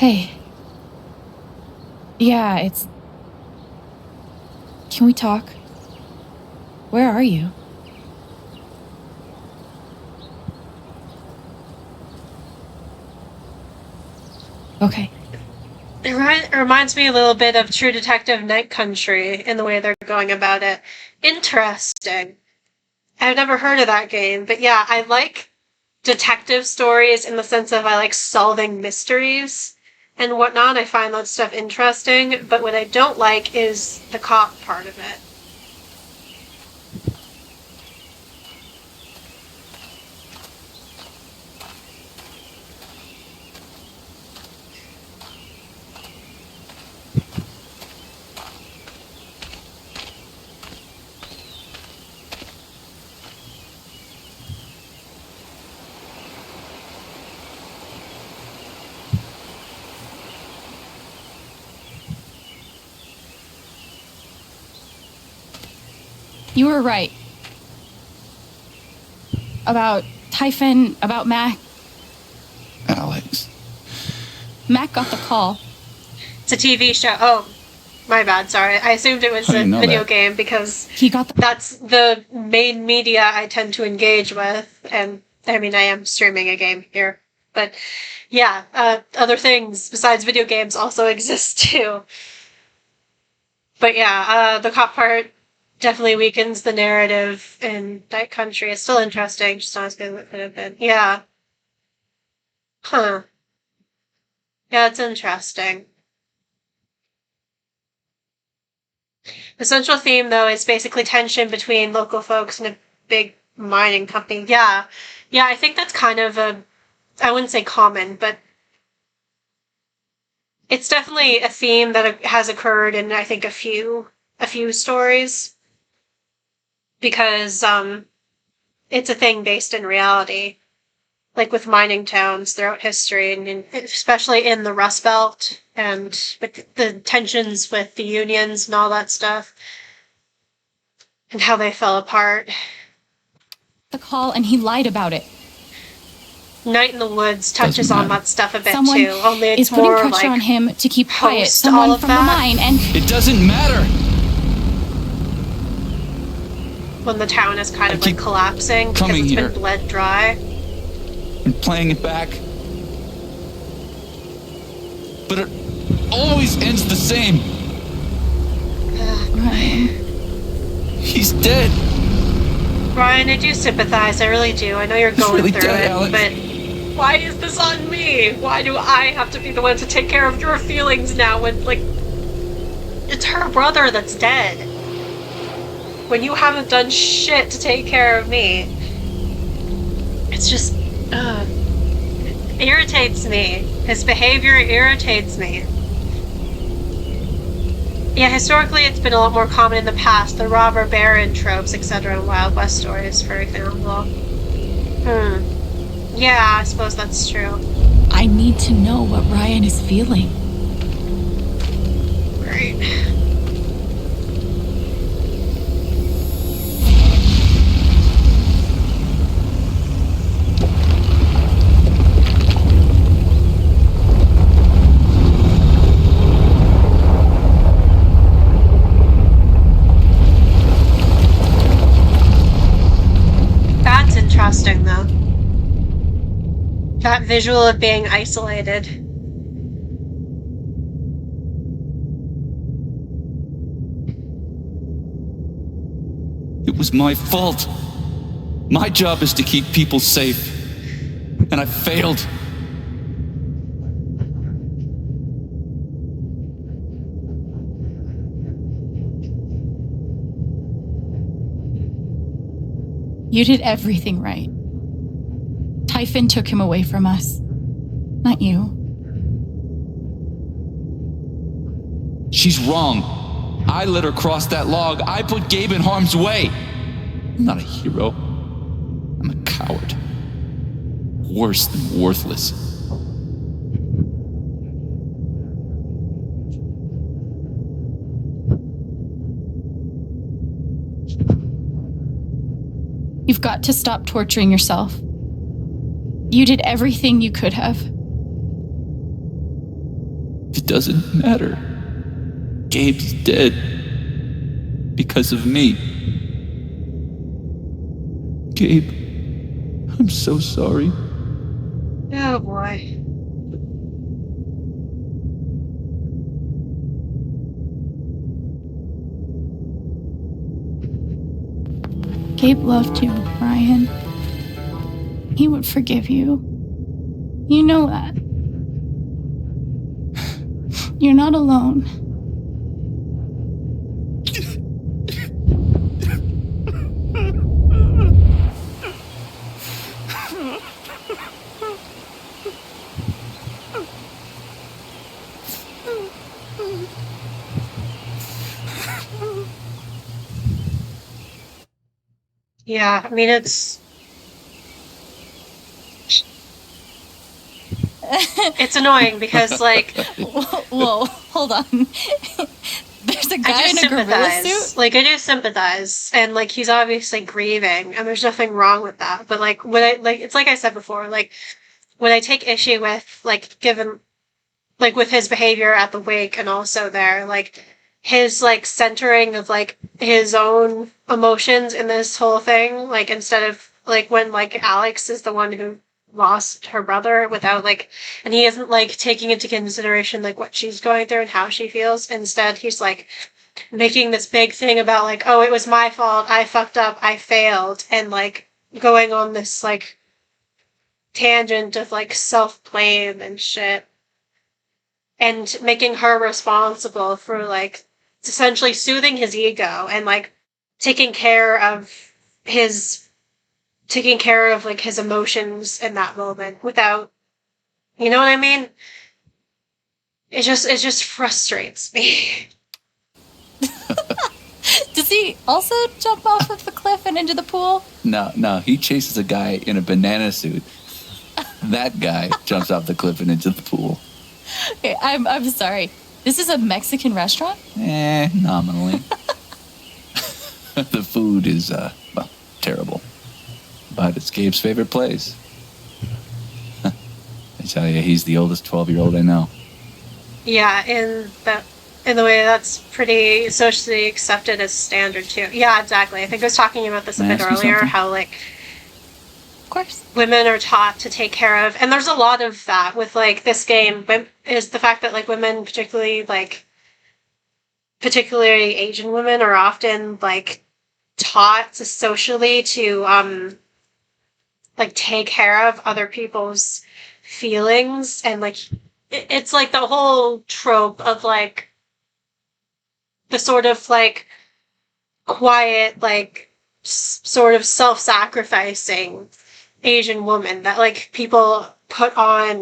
Hey. Yeah, Can we talk? Where are you? Okay. It reminds me a little bit of True Detective Night Country in the way they're going about it. Interesting. I've never heard of that game, but yeah, I like detective stories in the sense of I like solving mysteries and whatnot. I find that stuff interesting, but what I don't like is the cop part of it. You were right. About Typhon, about Mac. Alex. Mac got the call. It's a TV show. Oh, my bad, sorry. I assumed it was a video game because that's the main media I tend to engage with. And, I mean, I am streaming a game here. But, yeah, other things besides video games also exist too. But yeah, the cop part definitely weakens the narrative in Night Country. It's still interesting, just not as good as it could have been. Yeah. Huh. Yeah, it's interesting. The central theme, though, is basically tension between local folks and a big mining company. Yeah. Yeah, I think that's kind of I wouldn't say common, but it's definitely a theme that has occurred in, I think, a few stories. Because, it's a thing based in reality. Like with mining towns throughout history, and especially in the Rust Belt, and with the tensions with the unions and all that stuff, and how they fell apart. The call, and he lied about it. Night in the Woods touches on that stuff a bit Someone too, only it's is putting more pressure like on him to keep quiet. all Someone of from that. the mine, and It doesn't matter. When the town is kind of like collapsing because it's been bled dry. And playing it back. But it always ends the same. Ryan. He's dead. Ryan, I do sympathize. I really do. I know you're going really through dead, it, Alex. but why is this on me? Why do I have to be the one to take care of your feelings now when, like, it's her brother that's dead? When you haven't done shit to take care of me. It's just, it irritates me. His behavior irritates me. Yeah, historically it's been a lot more common in the past, the robber baron tropes, etc. in Wild West stories, for example. Yeah, I suppose that's true. I need to know what Ryan is feeling. Right. That's interesting, though. That visual of being isolated. It was my fault. My job is to keep people safe. And I failed. You did everything right. Typhon took him away from us. Not you. She's wrong. I let her cross that log. I put Gabe in harm's way. I'm not a hero. I'm a coward. Worse than worthless. You've got to stop torturing yourself. You did everything you could have. It doesn't matter. Gabe's dead. Because of me. Gabe, I'm so sorry. Oh boy. Gabe loved you, Ryan. He would forgive you. You know that. You're not alone. Yeah, I mean, it's annoying because, like... Whoa, hold on. There's a guy in a gorilla suit? Like, I do sympathize, and, like, he's obviously grieving, and there's nothing wrong with that, but, like, when I, like, it's like I said before, like, when I take issue with, like, given, like, with his behavior at the wake and also there, like, his, like, centering of, like, his own emotions in this whole thing, like, instead of, like, when, like, Alex is the one who lost her brother without, like, and he isn't, like, taking into consideration, like, what she's going through and how she feels. Instead, he's, like, making this big thing about, like, oh, it was my fault, I fucked up, I failed, and, like, going on this, like, tangent of, like, self-blame and shit. And making her responsible for, like, essentially soothing his ego and, like, taking care of, like, his emotions in that moment without, you know what I mean? It just frustrates me. Does he also jump off of the cliff and into the pool? No, he chases a guy in a banana suit. That guy jumps off the cliff and into the pool. Okay, I'm sorry. This is a Mexican restaurant? Nominally. The food is, well, terrible. But it's Gabe's favorite place. I tell you, he's the oldest 12-year-old I know. Yeah, in the way that's pretty socially accepted as standard, too. Yeah, exactly. I think I was talking about this a bit earlier, how, like, of course, women are taught to take care of, and there's a lot of that with, like, this game, is the fact that, like, women, particularly Asian women, are often, like, taught socially to, like, take care of other people's feelings, and, like, it's, like, the whole trope of, like, the sort of, like, quiet, like, sort of self-sacrificing Asian woman that, like, people I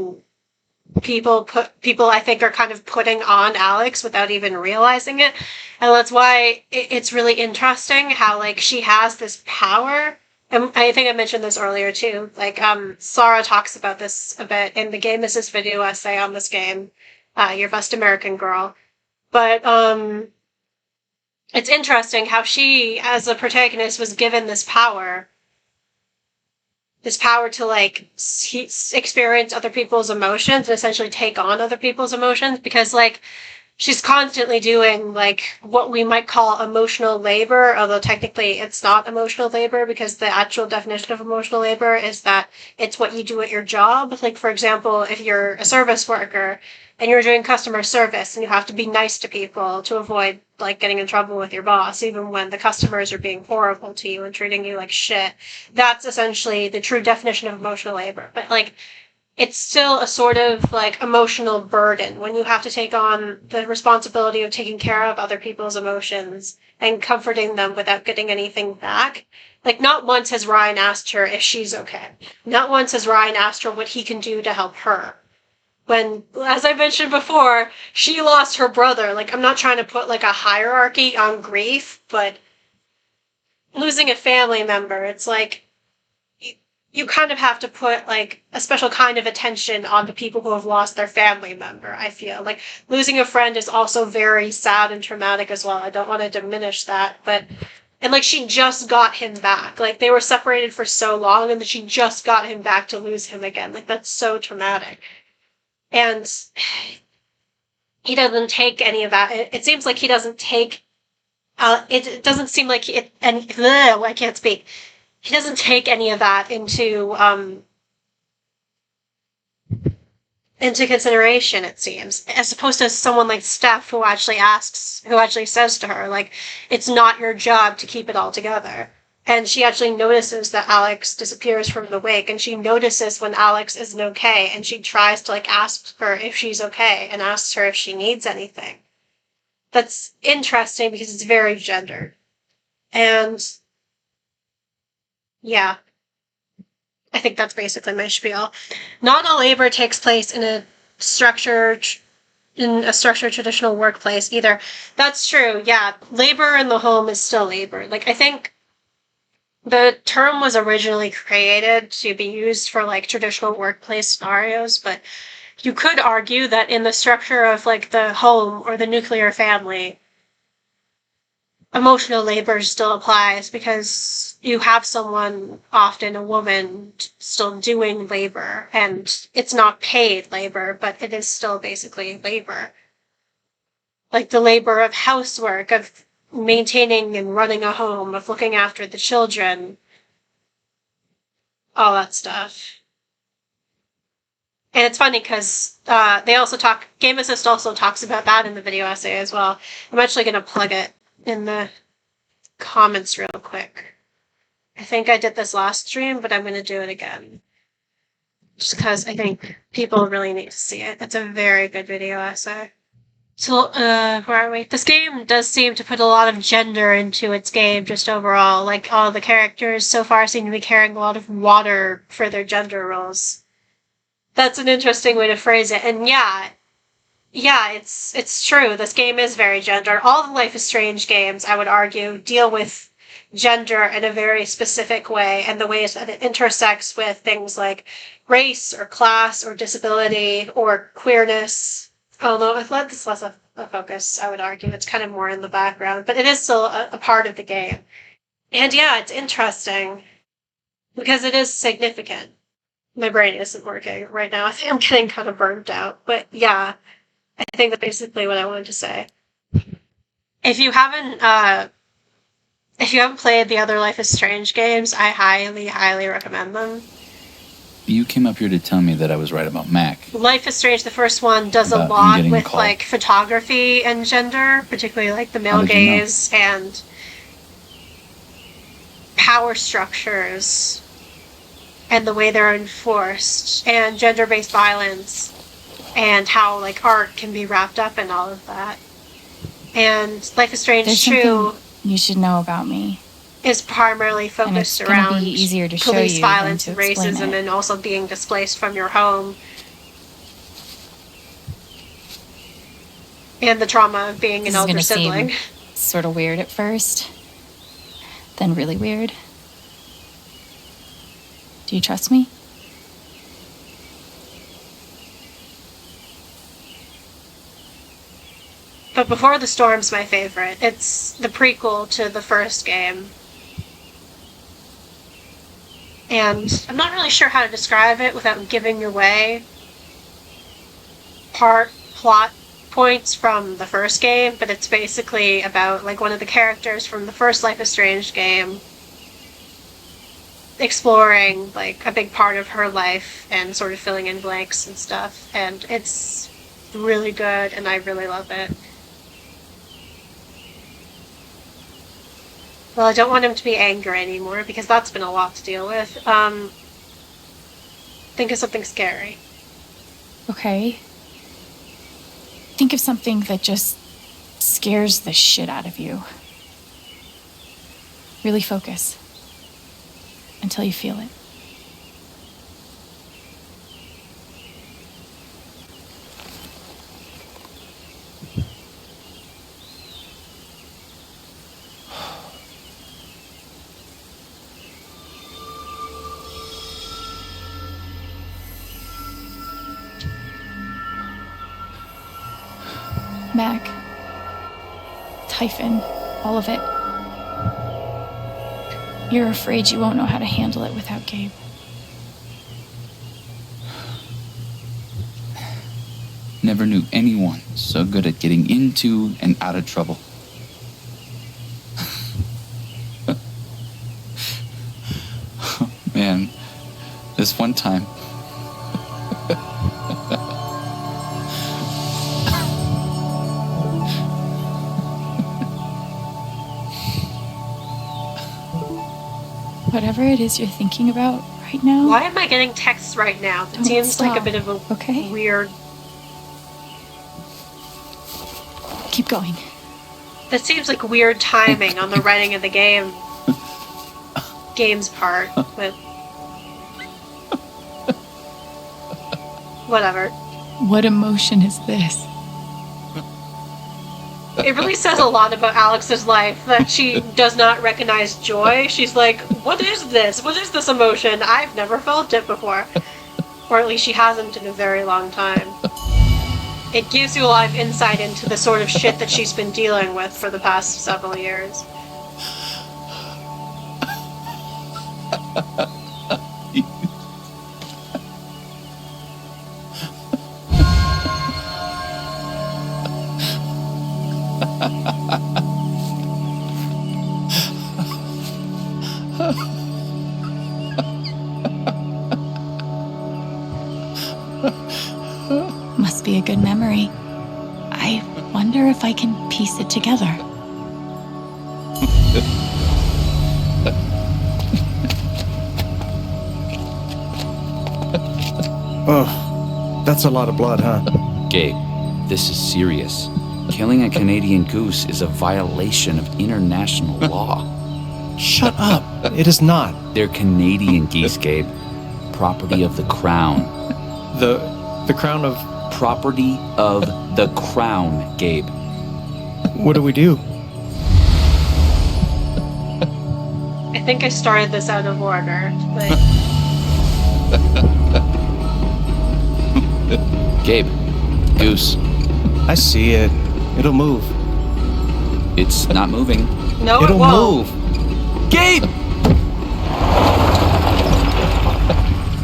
think are kind of putting on Alex without even realizing it. And that's why it's really interesting how, like, she has this power. And I think I mentioned this earlier too. Like, Sarah talks about this a bit in the Gameassist video essay on this game, Your Best American Girl. But, it's interesting how she, as a protagonist, was given this power to, like, experience other people's emotions and essentially take on other people's emotions, because, like, she's constantly doing, like, what we might call emotional labor, although technically it's not emotional labor, because the actual definition of emotional labor is that it's what you do at your job. Like, for example, if you're a service worker and you're doing customer service and you have to be nice to people to avoid, like, getting in trouble with your boss, even when the customers are being horrible to you and treating you like shit, that's essentially the true definition of emotional labor. But, like, it's still a sort of, like, emotional burden when you have to take on the responsibility of taking care of other people's emotions and comforting them without getting anything back. Like, not once has Ryan asked her if she's okay. Not once has Ryan asked her what he can do to help her. When, as I mentioned before, she lost her brother. Like, I'm not trying to put, like, a hierarchy on grief, but losing a family member, it's like, you kind of have to put, like, a special kind of attention on the people who have lost their family member, I feel. Like, losing a friend is also very sad and traumatic as well. I don't want to diminish that, but... And, like, she just got him back. Like, they were separated for so long, and then she just got him back to lose him again. Like, that's so traumatic. And he doesn't take any of that. It seems like he doesn't take. It doesn't seem like it. And I can't speak. He doesn't take any of that into consideration, it seems, as opposed to someone like Steph who actually says to her, like, it's not your job to keep it all together. And she actually notices that Alex disappears from the wake, and she notices when Alex isn't okay, and she tries to, like, ask her if she's okay, and asks her if she needs anything. That's interesting because it's very gendered. And, yeah. I think that's basically my spiel. Not all labor takes place in a structured traditional workplace either. That's true, yeah. Labor in the home is still labor. Like, I think the term was originally created to be used for, like, traditional workplace scenarios, but you could argue that in the structure of, like, the home or the nuclear family, emotional labor still applies because you have someone, often a woman, still doing labor, and it's not paid labor, but it is still basically labor. Like the labor of housework, of maintaining and running a home, of looking after the children, all that stuff. And it's funny because Gameassist also talks about that in the video essay as well. I'm actually going to plug it in the comments real quick. I think I did this last stream, but I'm going to do it again. Just because I think people really need to see it. It's a very good video essay. So, where are we? This game does seem to put a lot of gender into its game, just overall. Like, all the characters so far seem to be carrying a lot of water for their gender roles. That's an interesting way to phrase it. And yeah, it's true. This game is very gendered. All the Life is Strange games, I would argue, deal with gender in a very specific way, and the ways that it intersects with things like race or class or disability or queerness. Although it's less a focus, I would argue. It's kind of more in the background, but it is still a part of the game. And yeah, it's interesting because it is significant. My brain isn't working right now. I think I'm getting kind of burnt out, but yeah. I think that's basically what I wanted to say. If you haven't played the other Life is Strange games, I highly, highly recommend them. You came up here to tell me that I was right about Mac. Life is Strange, the first one, does a lot with, like, photography and gender, particularly, like, the male gaze and power structures and the way they're enforced and gender-based violence. And how, like, art can be wrapped up in all of that. And Life is Strange 2 you should know about me is primarily focused around be easier to show police you violence and and racism and also being displaced from your home. And the trauma of being an elder sibling. Sort of weird at first, then really weird. Do you trust me? But Before the Storm's my favorite. It's the prequel to the first game. And I'm not really sure how to describe it without giving away plot points from the first game, but it's basically about, like, one of the characters from the first Life is Strange game exploring, like, a big part of her life and sort of filling in blanks and stuff. And it's really good, and I really love it. Well, I don't want him to be angry anymore, because that's been a lot to deal with. Think of something scary. Okay. Think of something that just scares the shit out of you. Really focus. Until you feel it. Mac, Typhon, all of it. You're afraid you won't know how to handle it without Gabe. Never knew anyone so good at getting into and out of trouble. Man, this one time. Whatever it is you're thinking about right now. Why am I getting texts right now? It seems like a bit of a weird... Keep going. That seems like weird timing on the writing of the game's part, but... Whatever. What emotion is this? It really says a lot about Alex's life that she does not recognize joy. She's like, what is this? What is this emotion? I've never felt it before. Or at least she hasn't in a very long time. It gives you a lot of insight into the sort of shit that she's been dealing with for the past several years. Must be a good memory. I wonder if I can piece it together. Oh, that's a lot of blood, huh? Gabe, this is serious. Killing a Canadian goose is a violation of international law. Shut up. It is not. They're Canadian geese, Gabe. Property of the Crown. The crown of... Property of the Crown, Gabe. What do we do? I think I started this out of order, but... Gabe, goose. I see it. It'll move. It's not moving. No, It'll it won't. move. Gabe!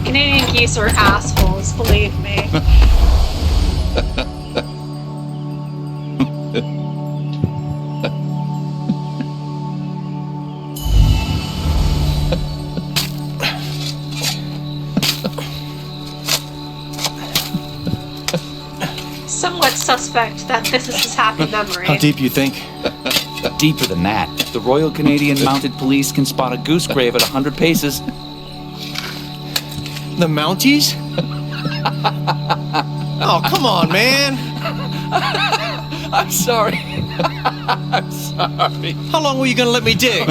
Canadian geese are assholes, believe me. Somewhat suspect that this is his happy memory. How deep you think? Deeper than that. The Royal Canadian Mounted Police can spot a goose grave at 100 paces. The Mounties? Oh, come on, man. I'm sorry. I'm sorry. How long were you gonna let me dig?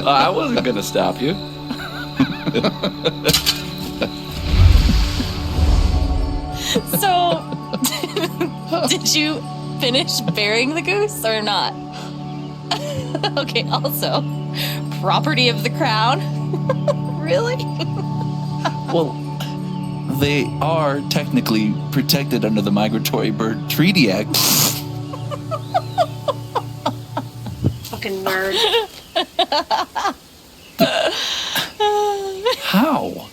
I wasn't gonna stop you. So, did you finish burying the goose or not? Okay, also, property of the Crown? Really? Well, they are technically protected under the Migratory Bird Treaty Act. Fucking nerd. How?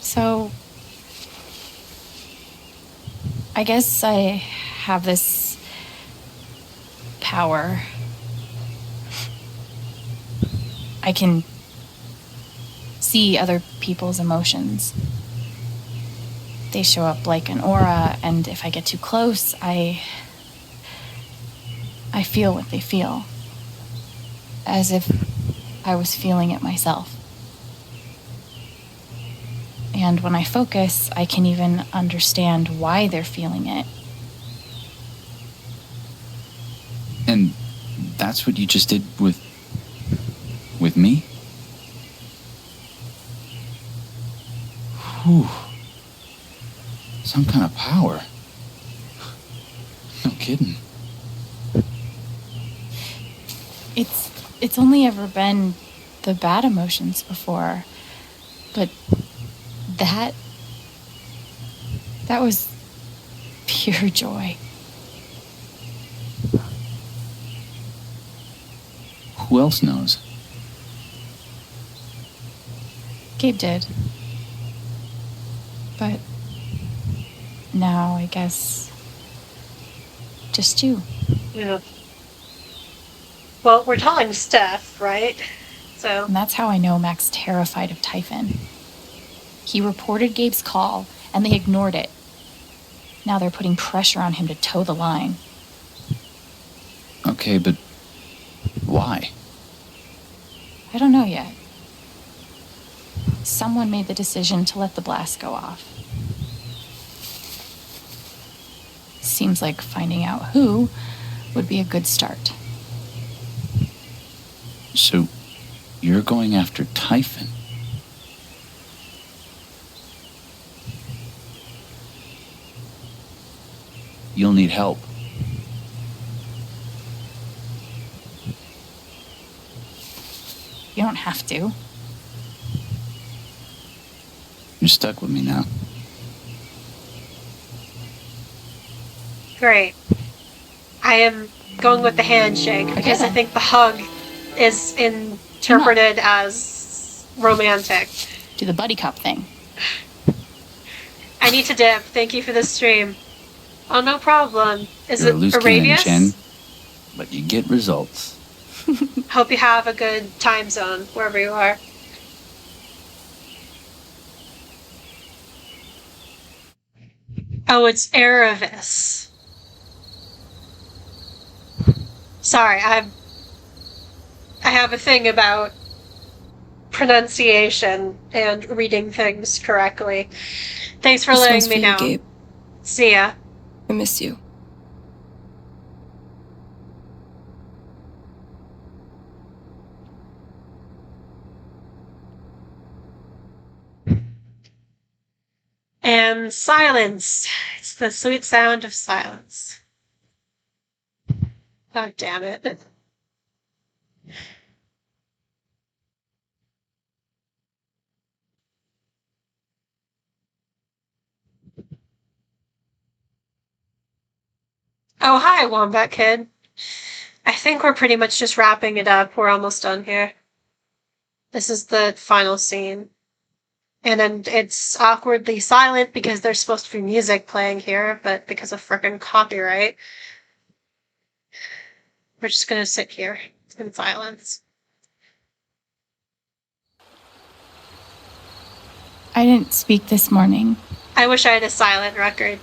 So, I guess I have this power. I can see other people's emotions. They show up like an aura, and if I get too close, I feel what they feel. As if I was feeling it myself. And when I focus, I can even understand why they're feeling it. And that's what you just did with me? Whew. Some kind of power. No kidding. It's only ever been the bad emotions before, but that was pure joy. Who else knows? Gabe did. But now, I guess, just you. Yeah. Well, we're telling Steph, right? So. And that's how I know Mac's terrified of Typhon. He reported Gabe's call, and they ignored it. Now they're putting pressure on him to toe the line. Okay, but why? I don't know yet. Someone made the decision to let the blast go off. Seems like finding out who would be a good start. So, you're going after Typhon? You'll need help. You don't have to. You're stuck with me now. Great. I am going with the handshake because I think the hug is interpreted as romantic. Do the buddy cop thing. I need to dip. Thank you for the stream. Oh, no problem. Is You're it a loose cannon, Arabius? Chen, but you get results. Hope you have a good time zone wherever you are. Oh, it's Aravis. Sorry, I have a thing about pronunciation and reading things correctly. Thanks for letting me know. Gabe. See ya. I miss you. And silence. It's the sweet sound of silence. God damn it. Oh, hi, Wombat Kid. I think we're pretty much just wrapping it up. We're almost done here. This is the final scene. And then it's awkwardly silent because there's supposed to be music playing here, but because of frickin' copyright, we're just gonna sit here in silence. I didn't speak this morning. I wish I had a silent record.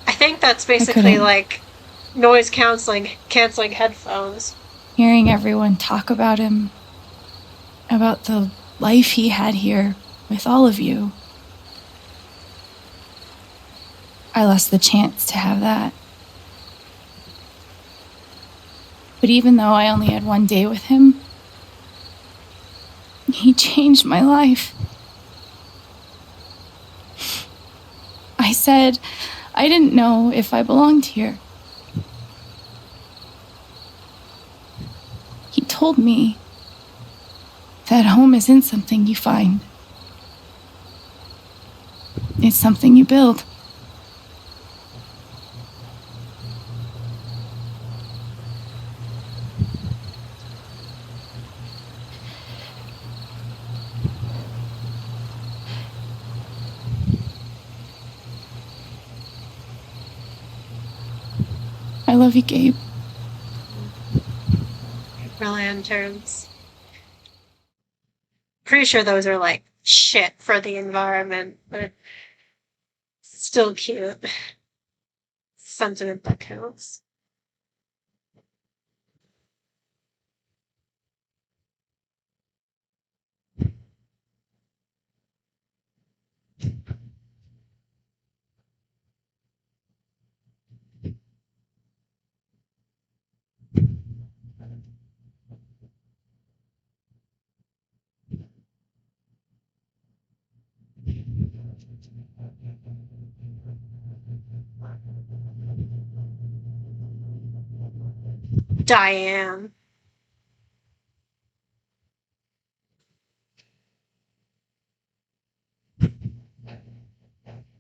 I think that's basically like noise canceling headphones. Hearing everyone talk about him, about the life he had here with all of you. I lost the chance to have that. But even though I only had one day with him, he changed my life. I said I didn't know if I belonged here. He told me that home isn't something you find. It's something you build. I love you, Gabe. Lanterns. Pretty sure those are like shit for the environment, but still cute. Sentiment that counts. Diane.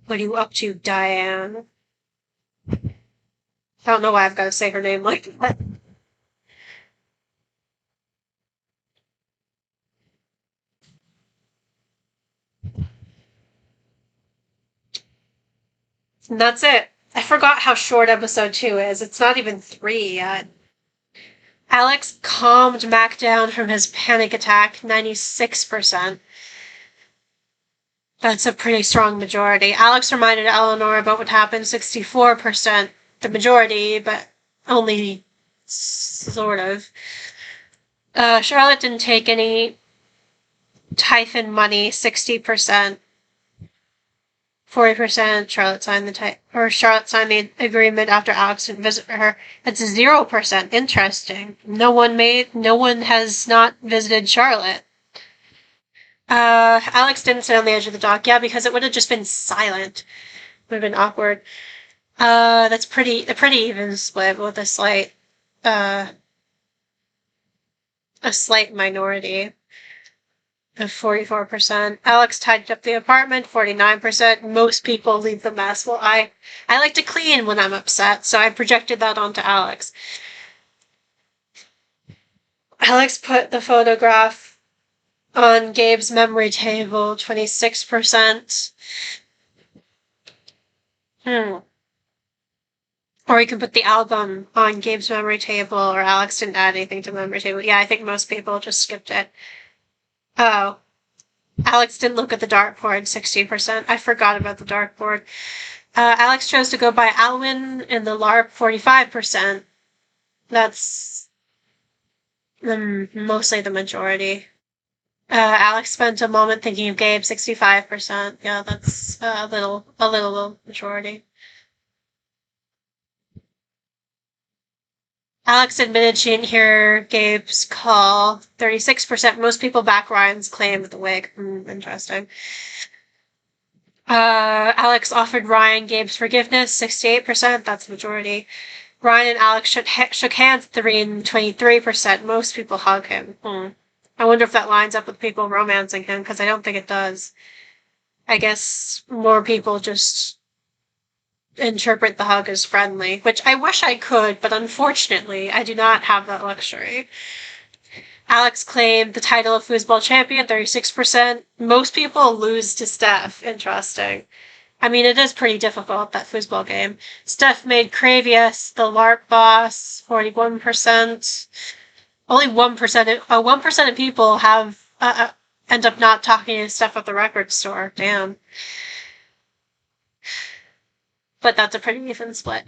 What are you up to, Diane? I don't know why I've got to say her name like that. And that's it. I forgot how short episode 2 is. It's not even 3 yet. Alex calmed Mac down from his panic attack, 96%. That's a pretty strong majority. Alex reminded Eleanor about what happened, 64%. The majority, but only sort of. Charlotte didn't take any Typhon money, 60%. 40% Charlotte signed the agreement after Alex didn't visit her. That's 0%. Interesting. No one has not visited Charlotte. Alex didn't sit on the edge of the dock, yeah, because it would have just been silent. It would have been awkward. That's a pretty even split with a slight minority of 44%. Alex tidied up the apartment, 49%. Most people leave the mess. Well, I like to clean when I'm upset, so I projected that onto Alex. Alex put the photograph on Gabe's memory table, 26%. Or you can put the album on Gabe's memory table, or Alex didn't add anything to the memory table. Yeah, I think most people just skipped it. Oh. Alex didn't look at the dartboard, 60%. I forgot about the dartboard. Alex chose to go by Alwyn in the LARP, 45%. That's mostly the majority. Alex spent a moment thinking of Gabe, 65%. Yeah, that's a little majority. Alex admitted she didn't hear Gabe's call, 36%. Most people back Ryan's claim with the wig. Interesting. Alex offered Ryan Gabe's forgiveness, 68%. That's the majority. Ryan and Alex shook hands, 23%. Most people hug him. I wonder if that lines up with people romancing him, because I don't think it does. I guess more people just interpret the hug as friendly, which I wish I could, but unfortunately, I do not have that luxury. Alex claimed the title of foosball champion, 36%. Most people lose to Steph. Interesting. I mean, it is pretty difficult, that foosball game. Steph made Cravius the LARP boss, 41%. Only 1% of people have end up not talking to Steph at the record store. Damn. But that's a pretty even split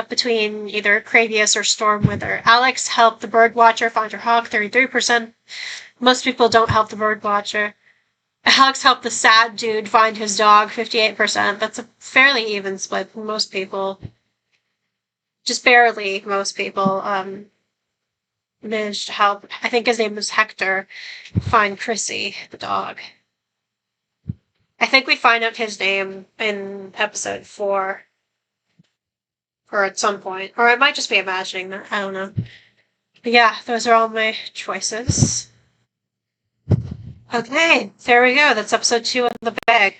between either Cravius or Stormwither. Alex helped the Birdwatcher find her hawk, 33%. Most people don't help the Birdwatcher. Alex helped the sad dude find his dog, 58%. That's a fairly even split. Most people, just barely most people, managed to help. I think his name was Hector, find Chrissy, the dog. I think we find out his name in episode 4. Or at some point. Or I might just be imagining that. I don't know. But yeah, those are all my choices. Okay, there we go. That's episode 2 of the bag.